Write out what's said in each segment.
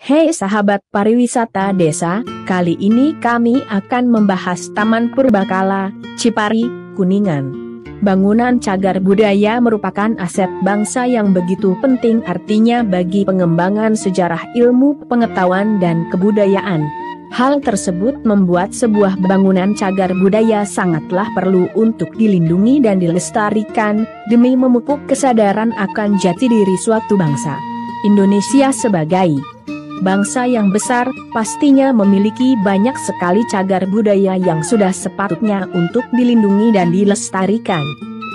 Hei sahabat pariwisata desa, kali ini kami akan membahas Taman Purbakala, Cipari, Kuningan. Bangunan cagar budaya merupakan aset bangsa yang begitu penting artinya bagi pengembangan sejarah ilmu pengetahuan dan kebudayaan. Hal tersebut membuat sebuah bangunan cagar budaya sangatlah perlu untuk dilindungi dan dilestarikan, demi memupuk kesadaran akan jati diri suatu bangsa. Indonesia sebagai bangsa yang besar, pastinya memiliki banyak sekali cagar budaya yang sudah sepatutnya untuk dilindungi dan dilestarikan.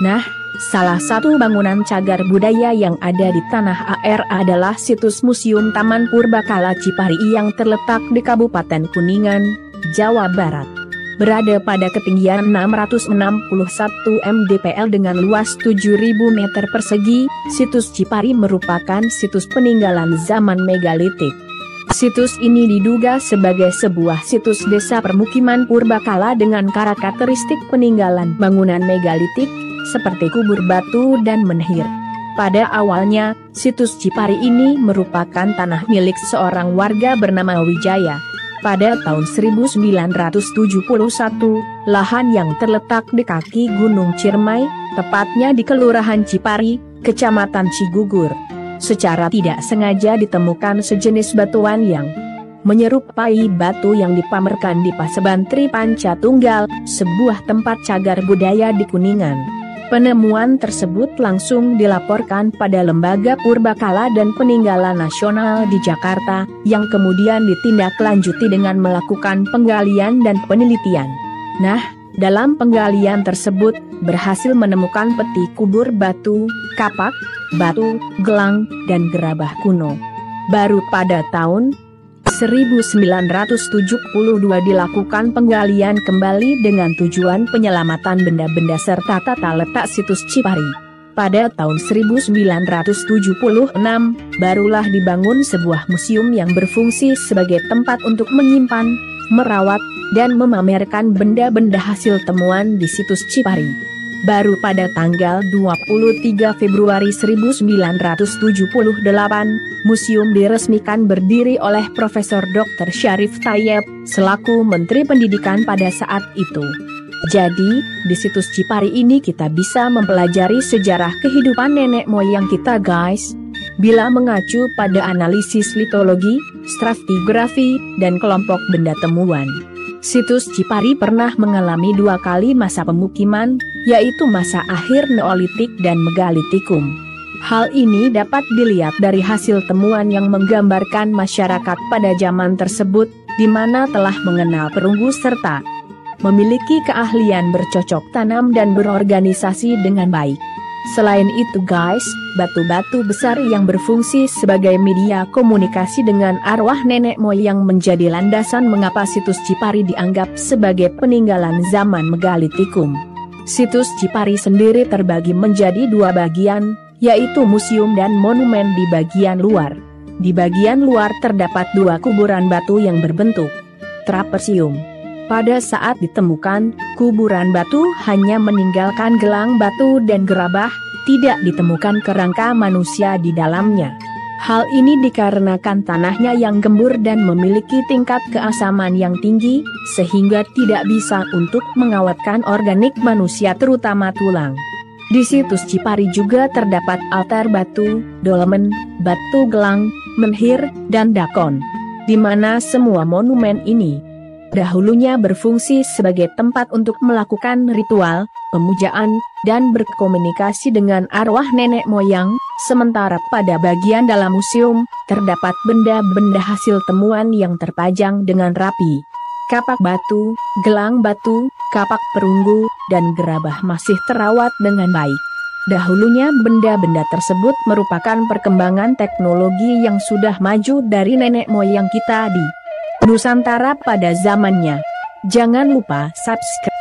Nah, salah satu bangunan cagar budaya yang ada di tanah air adalah situs Museum Taman Purbakala Cipari yang terletak di Kabupaten Kuningan, Jawa Barat. Berada pada ketinggian 661 mdpl dengan luas 7.000 meter persegi, situs Cipari merupakan situs peninggalan zaman megalitik. Situs ini diduga sebagai sebuah situs desa permukiman purbakala dengan karakteristik peninggalan bangunan megalitik, seperti kubur batu dan menhir. Pada awalnya, situs Cipari ini merupakan tanah milik seorang warga bernama Wijaya. Pada tahun 1971, lahan yang terletak di kaki Gunung Ciremai, tepatnya di Kelurahan Cipari, Kecamatan Cigugur, secara tidak sengaja ditemukan sejenis batuan yang menyerupai batu yang dipamerkan di Paseban Tri Panca Tunggal, sebuah tempat cagar budaya di Kuningan. Penemuan tersebut langsung dilaporkan pada Lembaga Purbakala dan Peninggalan Nasional di Jakarta, yang kemudian ditindaklanjuti dengan melakukan penggalian dan penelitian. Nah, dalam penggalian tersebut, berhasil menemukan peti kubur batu, kapak, batu, gelang, dan gerabah kuno. Baru pada tahun 1972 dilakukan penggalian kembali dengan tujuan penyelamatan benda-benda serta tata letak situs Cipari. Pada tahun 1976, barulah dibangun sebuah museum yang berfungsi sebagai tempat untuk menyimpan, merawat, dan memamerkan benda-benda hasil temuan di situs Cipari. Baru pada tanggal 23 Februari 1978, museum diresmikan berdiri oleh Profesor Dr. Syarif Tayyab, selaku Menteri Pendidikan pada saat itu. Jadi, di situs Cipari ini kita bisa mempelajari sejarah kehidupan nenek moyang kita guys. Bila mengacu pada analisis litologi, stratigrafi, dan kelompok benda temuan, situs Cipari pernah mengalami 2 kali masa pemukiman, yaitu masa akhir Neolitik dan Megalitikum. Hal ini dapat dilihat dari hasil temuan yang menggambarkan masyarakat pada zaman tersebut, di mana telah mengenal perunggu serta memiliki keahlian bercocok tanam dan berorganisasi dengan baik. Selain itu guys, batu-batu besar yang berfungsi sebagai media komunikasi dengan arwah nenek moyang menjadi landasan mengapa situs Cipari dianggap sebagai peninggalan zaman Megalitikum. Situs Cipari sendiri terbagi menjadi 2 bagian, yaitu museum dan monumen di bagian luar. Di bagian luar terdapat 2 kuburan batu yang berbentuk trapesium. Pada saat ditemukan, kuburan batu hanya meninggalkan gelang batu dan gerabah, tidak ditemukan kerangka manusia di dalamnya. Hal ini dikarenakan tanahnya yang gembur dan memiliki tingkat keasaman yang tinggi, sehingga tidak bisa untuk mengawetkan organik manusia terutama tulang. Di situs Cipari juga terdapat altar batu, dolmen, batu gelang, menhir, dan dakon, di mana semua monumen ini dahulunya berfungsi sebagai tempat untuk melakukan ritual, pemujaan, dan berkomunikasi dengan arwah nenek moyang, sementara pada bagian dalam museum, terdapat benda-benda hasil temuan yang terpajang dengan rapi. Kapak batu, gelang batu, kapak perunggu, dan gerabah masih terawat dengan baik. Dahulunya benda-benda tersebut merupakan perkembangan teknologi yang sudah maju dari nenek moyang kita di Nusantara pada zamannya. Jangan lupa subscribe